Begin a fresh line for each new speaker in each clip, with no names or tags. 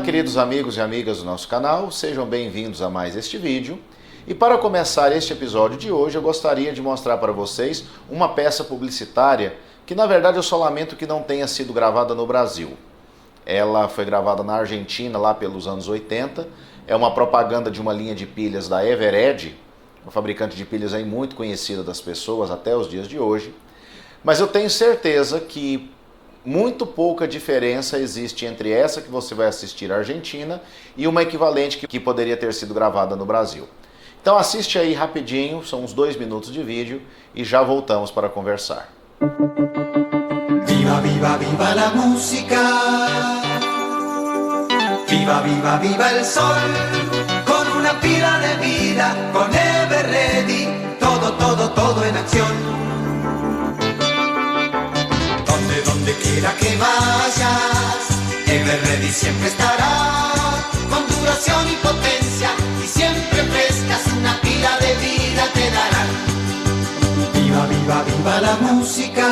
queridos amigos e amigas do nosso canal, sejam bem-vindos a mais este vídeo. E para começar este episódio de hoje, eu gostaria de mostrar para vocês uma peça publicitária que na verdade eu só lamento que não tenha sido gravada no Brasil. Ela foi gravada na Argentina lá pelos anos 80, é uma propaganda de uma linha de pilhas da Eveready, uma fabricante de pilhas aí muito conhecida das pessoas até os dias de hoje. Mas eu tenho certeza que muito pouca diferença existe entre essa que você vai assistir Argentina e uma equivalente que poderia ter sido gravada no Brasil. Então assiste aí rapidinho, são uns 2 minutos de vídeo e já voltamos para conversar.
Viva, viva, viva la música. Viva, viva, viva el sol. Con una pila de vida, con Eveready, todo, todo, todo en acción. Donde quiera que vayas, Eveready siempre estará, con duración y potencia, y siempre frescas, una pila de vida te darán. Viva, viva, viva la música.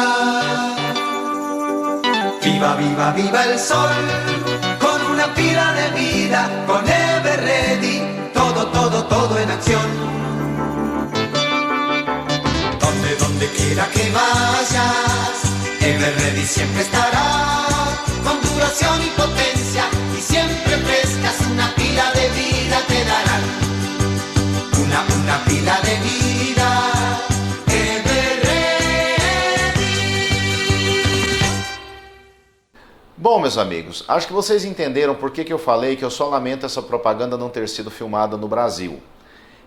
Viva, viva, viva el sol, con una pila de vida, con Eveready, todo, todo, todo en acción. Donde quiera que vayas, Eveready siempre estará, con duración y potencia, y siempre frescas, una pila de vida te darán. Una pila de vida, Eveready.
Bom, meus amigos, acho que vocês entenderam por que eu falei que eu só lamento essa propaganda não ter sido filmada no Brasil.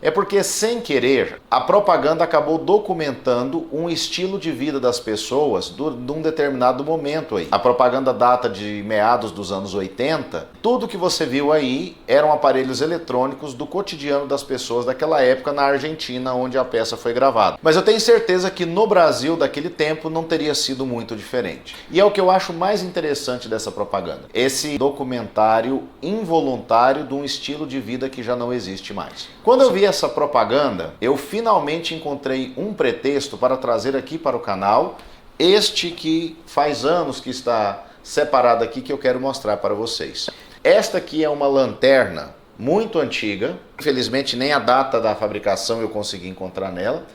É porque, sem querer, a propaganda acabou documentando um estilo de vida das pessoas de um determinado momento aí. A propaganda data de meados dos anos 80. Tudo que você viu aí eram aparelhos eletrônicos do cotidiano das pessoas daquela época na Argentina, onde a peça foi gravada. Mas eu tenho certeza que no Brasil, daquele tempo, não teria sido muito diferente. E é o que eu acho mais interessante dessa propaganda. Esse documentário involuntário de um estilo de vida que já não existe mais. Quando eu vi essa propaganda, eu finalmente encontrei um pretexto para trazer aqui para o canal este que faz anos que está separado aqui, que eu quero mostrar para vocês. Esta aqui é uma lanterna muito antiga, infelizmente nem a data da fabricação eu consegui encontrar nela,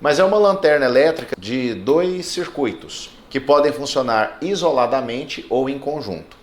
mas é uma lanterna elétrica de 2 circuitos, que podem funcionar isoladamente ou em conjunto.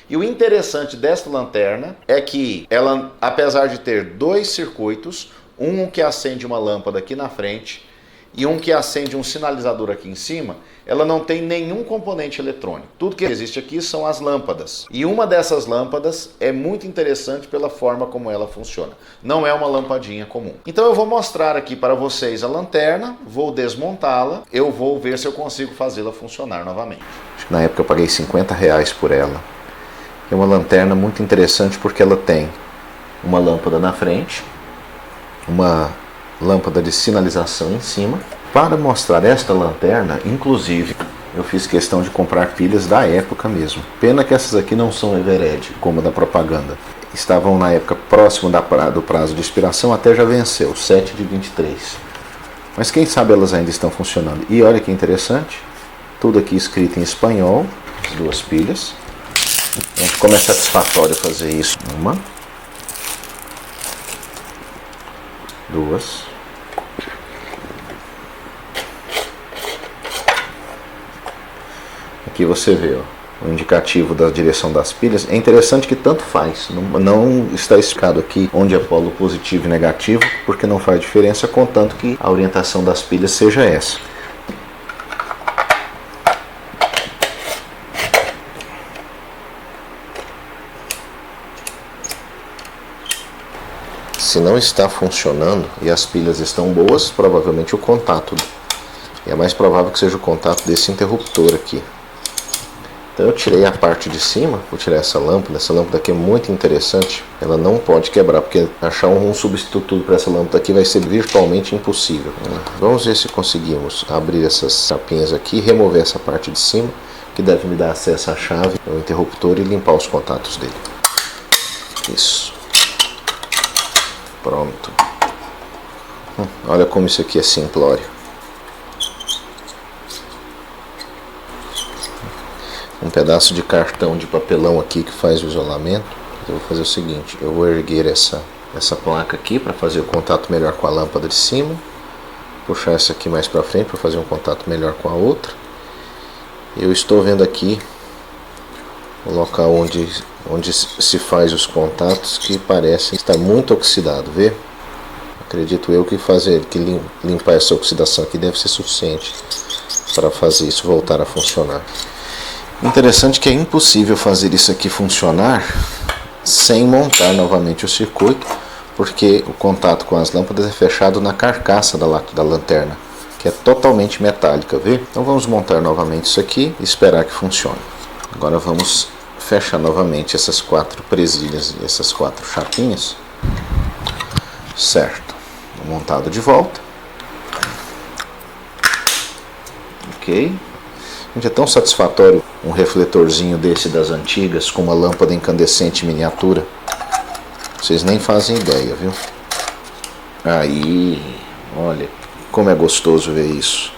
E o interessante desta lanterna é que ela, apesar de ter 2 circuitos, um que acende uma lâmpada aqui na frente e um que acende um sinalizador aqui em cima, ela não tem nenhum componente eletrônico. Tudo que existe aqui são as lâmpadas. E uma dessas lâmpadas é muito interessante pela forma como ela funciona. Não é uma lampadinha comum. Então eu vou mostrar aqui para vocês a lanterna, vou desmontá-la, eu vou ver se eu consigo fazê-la funcionar novamente. Acho que na época eu paguei R$50 por ela. É uma lanterna muito interessante porque ela tem uma lâmpada na frente, uma lâmpada de sinalização em cima. Para mostrar esta lanterna, inclusive, eu fiz questão de comprar pilhas da época mesmo. Pena que essas aqui não são Eveready, como a da propaganda. Estavam na época próximo do prazo de expiração, até já venceu, 7/23. Mas quem sabe elas ainda estão funcionando. E olha que interessante, tudo aqui escrito em espanhol, as 2 pilhas. Como é satisfatório fazer isso. 1, 2. Aqui você vê, ó, o indicativo da direção das pilhas. É interessante que tanto faz. Não está explicado aqui onde é polo positivo e negativo, porque não faz diferença, contanto que a orientação das pilhas seja essa. Se não está funcionando e as pilhas estão boas, provavelmente o contato. E é mais provável que seja o contato desse interruptor aqui. Então eu tirei a parte de cima, vou tirar essa lâmpada. Essa lâmpada aqui é muito interessante, ela não pode quebrar, porque achar um substituto para essa lâmpada aqui vai ser virtualmente impossível. Vamos ver se conseguimos abrir essas chapinhas aqui, remover essa parte de cima, que deve me dar acesso à chave, ao interruptor, e limpar os contatos dele. Isso. Pronto. Olha como isso aqui é simplório. Um pedaço de cartão de papelão aqui que faz o isolamento. Eu vou fazer o seguinte, eu vou erguer essa placa aqui para fazer o contato melhor com a lâmpada de cima. Puxar essa aqui mais para frente para fazer um contato melhor com a outra. Eu estou vendo aqui o local onde se faz os contatos que parece estar muito oxidado, vê? Acredito eu que limpar essa oxidação aqui deve ser suficiente para fazer isso voltar a funcionar. Interessante que é impossível fazer isso aqui funcionar sem montar novamente o circuito, porque o contato com as lâmpadas é fechado na carcaça da lanterna, que é totalmente metálica, vê? Então vamos montar novamente isso aqui e esperar que funcione. Agora vamos fechar novamente essas 4 presilhas e essas 4 chapinhas. Certo, montado de volta. Ok. Gente, é tão satisfatório um refletorzinho desse das antigas com uma lâmpada incandescente miniatura. Vocês nem fazem ideia, viu? Aí, olha como é gostoso ver isso.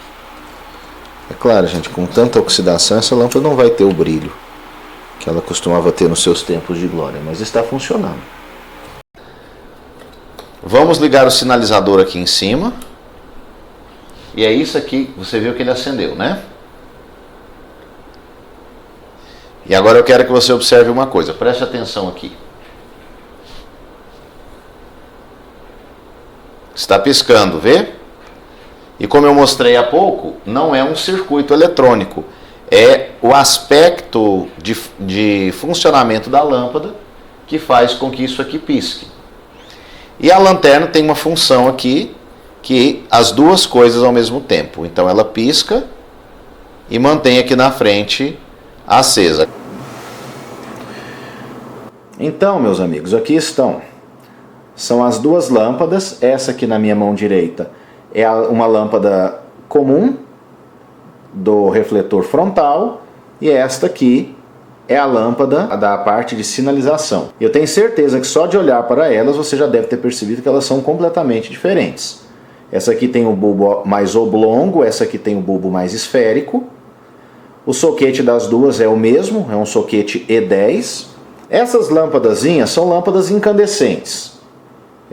É claro, gente, com tanta oxidação essa lâmpada não vai ter o brilho que ela costumava ter nos seus tempos de glória, mas está funcionando. Vamos ligar o sinalizador aqui em cima. E é isso aqui, você viu que ele acendeu, né? E agora eu quero que você observe uma coisa, preste atenção aqui. Está piscando, vê? E como eu mostrei há pouco, não é um circuito eletrônico, é o aspecto de funcionamento da lâmpada que faz com que isso aqui pisque. E a lanterna tem uma função aqui, que as duas coisas ao mesmo tempo. Então ela pisca e mantém aqui na frente acesa. Então, meus amigos, aqui estão. São as duas lâmpadas. Essa aqui na minha mão direita é uma lâmpada comum do refletor frontal. E esta aqui é a lâmpada da parte de sinalização. Eu tenho certeza que só de olhar para elas você já deve ter percebido que elas são completamente diferentes. Essa aqui tem o bulbo mais oblongo, essa aqui tem o bulbo mais esférico. O soquete das duas é o mesmo, é um soquete E10. Essas lâmpadazinhas são lâmpadas incandescentes.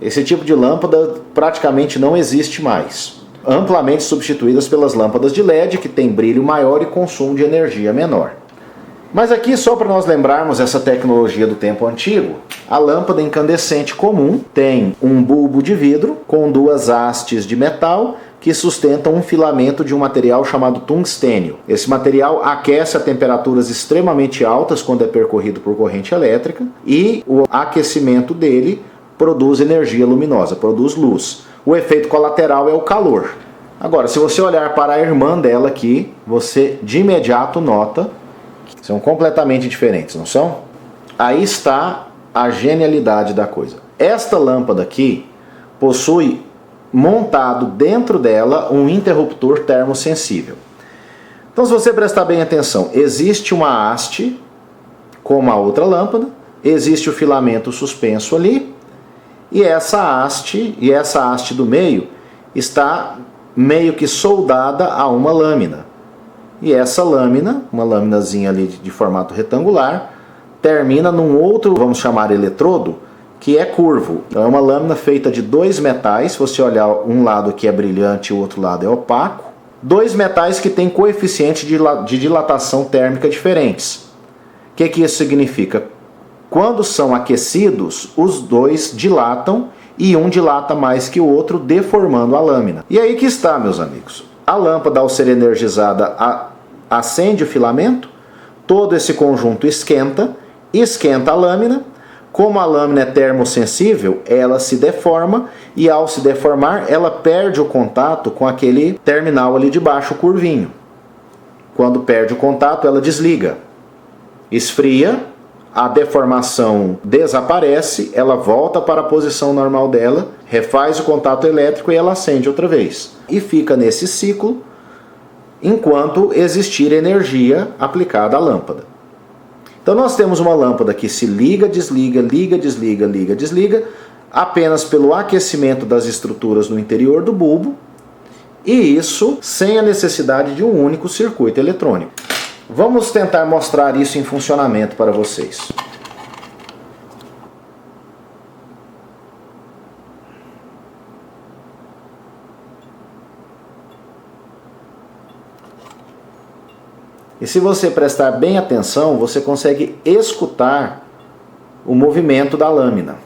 Esse tipo de lâmpada praticamente não existe mais. Amplamente substituídas pelas lâmpadas de LED, que tem brilho maior e consumo de energia menor. Mas aqui, só para nós lembrarmos essa tecnologia do tempo antigo, a lâmpada incandescente comum tem um bulbo de vidro com 2 hastes de metal que sustentam um filamento de um material chamado tungstênio. Esse material aquece a temperaturas extremamente altas quando é percorrido por corrente elétrica e o aquecimento dele produz energia luminosa, produz luz. O efeito colateral é o calor. Agora, se você olhar para a irmã dela aqui, você de imediato nota que são completamente diferentes, não são? Aí está a genialidade da coisa. Esta lâmpada aqui possui montado dentro dela um interruptor termosensível. Então, se você prestar bem atenção, existe uma haste como a outra lâmpada, existe o filamento suspenso ali, e essa haste do meio está meio que soldada a uma lâmina. E essa lâmina, uma lâminazinha ali de formato retangular, termina num outro, vamos chamar eletrodo, que é curvo. Então é uma lâmina feita de 2 metais, se você olhar um lado aqui é brilhante e o outro lado é opaco. 2 metais que têm coeficiente de dilatação térmica diferentes. O que isso significa? Quando são aquecidos, os dois dilatam e um dilata mais que o outro, deformando a lâmina. E aí que está, meus amigos. A lâmpada, ao ser energizada, acende o filamento, todo esse conjunto esquenta a lâmina. Como a lâmina é termosensível, ela se deforma e ao se deformar, ela perde o contato com aquele terminal ali de baixo, curvinho. Quando perde o contato, ela desliga. Esfria, a deformação desaparece, ela volta para a posição normal dela, refaz o contato elétrico e ela acende outra vez. E fica nesse ciclo enquanto existir energia aplicada à lâmpada. Então nós temos uma lâmpada que se liga, desliga, liga, desliga, liga, desliga, apenas pelo aquecimento das estruturas no interior do bulbo, e isso sem a necessidade de um único circuito eletrônico. Vamos tentar mostrar isso em funcionamento para vocês. E se você prestar bem atenção, você consegue escutar o movimento da lâmina.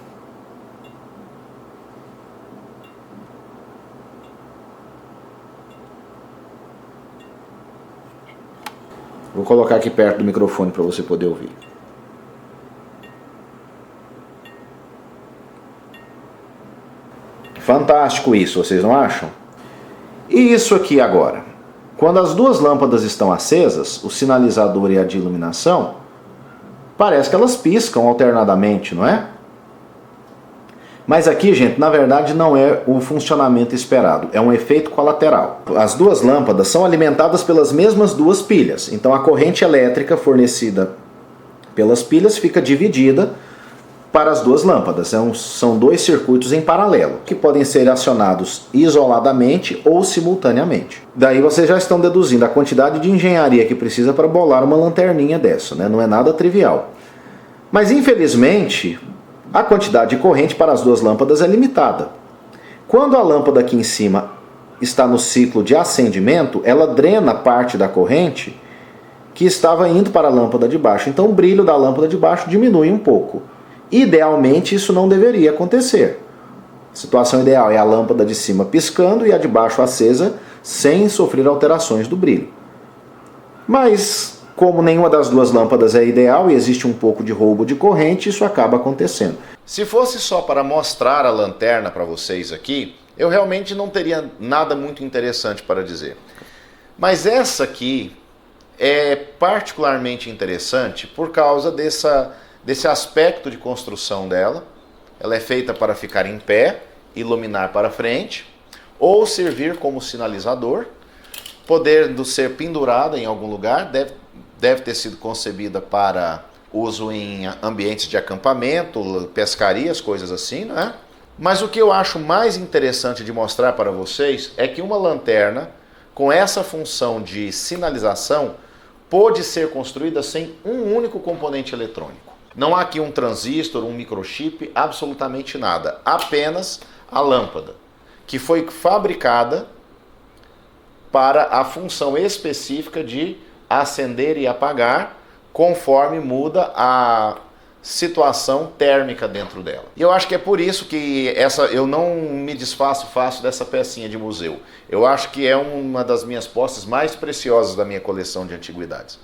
Vou colocar aqui perto do microfone para você poder ouvir. Fantástico isso, vocês não acham? E isso aqui agora? Quando as duas lâmpadas estão acesas, o sinalizador e a de iluminação, parece que elas piscam alternadamente, não é? Mas aqui, gente, na verdade não é o funcionamento esperado, é um efeito colateral. As duas lâmpadas são alimentadas pelas mesmas duas pilhas, então a corrente elétrica fornecida pelas pilhas fica dividida para as duas lâmpadas. São dois circuitos em paralelo, que podem ser acionados isoladamente ou simultaneamente. Daí vocês já estão deduzindo a quantidade de engenharia que precisa para bolar uma lanterninha dessa, né? Não é nada trivial. Mas infelizmente, a quantidade de corrente para as duas lâmpadas é limitada. Quando a lâmpada aqui em cima está no ciclo de acendimento, ela drena parte da corrente que estava indo para a lâmpada de baixo. Então o brilho da lâmpada de baixo diminui um pouco. Idealmente isso não deveria acontecer. A situação ideal é a lâmpada de cima piscando e a de baixo acesa sem sofrer alterações do brilho. Mas como nenhuma das duas lâmpadas é ideal e existe um pouco de roubo de corrente, isso acaba acontecendo. Se fosse só para mostrar a lanterna para vocês aqui, eu realmente não teria nada muito interessante para dizer. Mas essa aqui é particularmente interessante por causa desse aspecto de construção dela. Ela é feita para ficar em pé, iluminar para frente, ou servir como sinalizador, podendo ser pendurada em algum lugar, deve ter sido concebida para uso em ambientes de acampamento, pescarias, coisas assim, né? Mas o que eu acho mais interessante de mostrar para vocês é que uma lanterna com essa função de sinalização pôde ser construída sem um único componente eletrônico. Não há aqui um transistor, um microchip, absolutamente nada. Apenas a lâmpada, que foi fabricada para a função específica de acender e apagar conforme muda a situação térmica dentro dela. E eu acho que é por isso que eu não me desfaço fácil dessa pecinha de museu. Eu acho que é uma das minhas posses mais preciosas da minha coleção de antiguidades.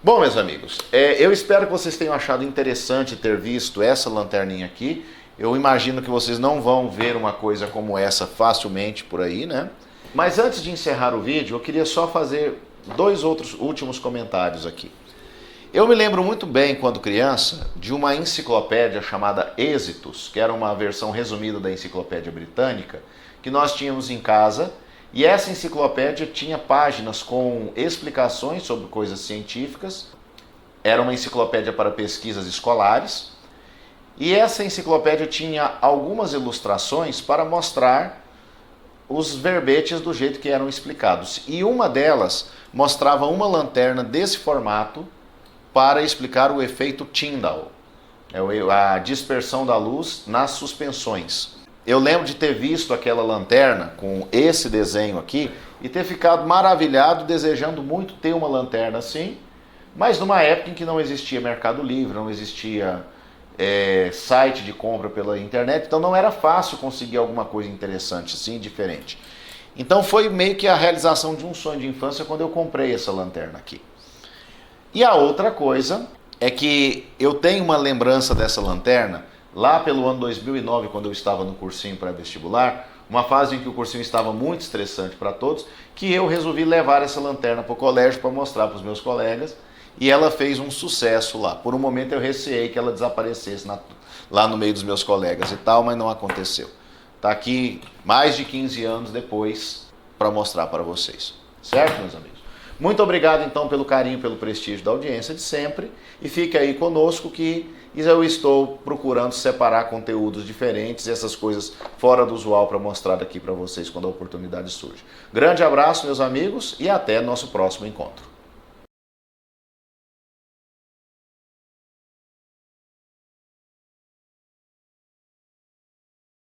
Bom, meus amigos, eu espero que vocês tenham achado interessante ter visto essa lanterninha aqui. Eu imagino que vocês não vão ver uma coisa como essa facilmente por aí, né? Mas antes de encerrar o vídeo, eu queria só fazer dois outros últimos comentários aqui. Eu me lembro muito bem, quando criança, de uma enciclopédia chamada Êxitos, que era uma versão resumida da Enciclopédia Britânica, que nós tínhamos em casa. E essa enciclopédia tinha páginas com explicações sobre coisas científicas. Era uma enciclopédia para pesquisas escolares. E essa enciclopédia tinha algumas ilustrações para mostrar os verbetes do jeito que eram explicados. E uma delas mostrava uma lanterna desse formato para explicar o efeito Tyndall, a dispersão da luz nas suspensões. Eu lembro de ter visto aquela lanterna com esse desenho aqui e ter ficado maravilhado, desejando muito ter uma lanterna assim, mas numa época em que não existia Mercado Livre, não existia site de compra pela internet, então não era fácil conseguir alguma coisa interessante assim, diferente. Então foi meio que a realização de um sonho de infância quando eu comprei essa lanterna aqui. E a outra coisa é que eu tenho uma lembrança dessa lanterna lá pelo ano 2009, quando eu estava no cursinho pré-vestibular, uma fase em que o cursinho estava muito estressante para todos, que eu resolvi levar essa lanterna para o colégio para mostrar para os meus colegas, e ela fez um sucesso lá. Por um momento eu receei que ela desaparecesse lá no meio dos meus colegas e tal, mas não aconteceu. Está aqui mais de 15 anos depois para mostrar para vocês. Certo, meus amigos? Muito obrigado então pelo carinho, pelo prestígio da audiência de sempre, e fique aí conosco que eu estou procurando separar conteúdos diferentes e essas coisas fora do usual para mostrar aqui para vocês quando a oportunidade surge. Grande abraço, meus amigos, e até nosso próximo encontro.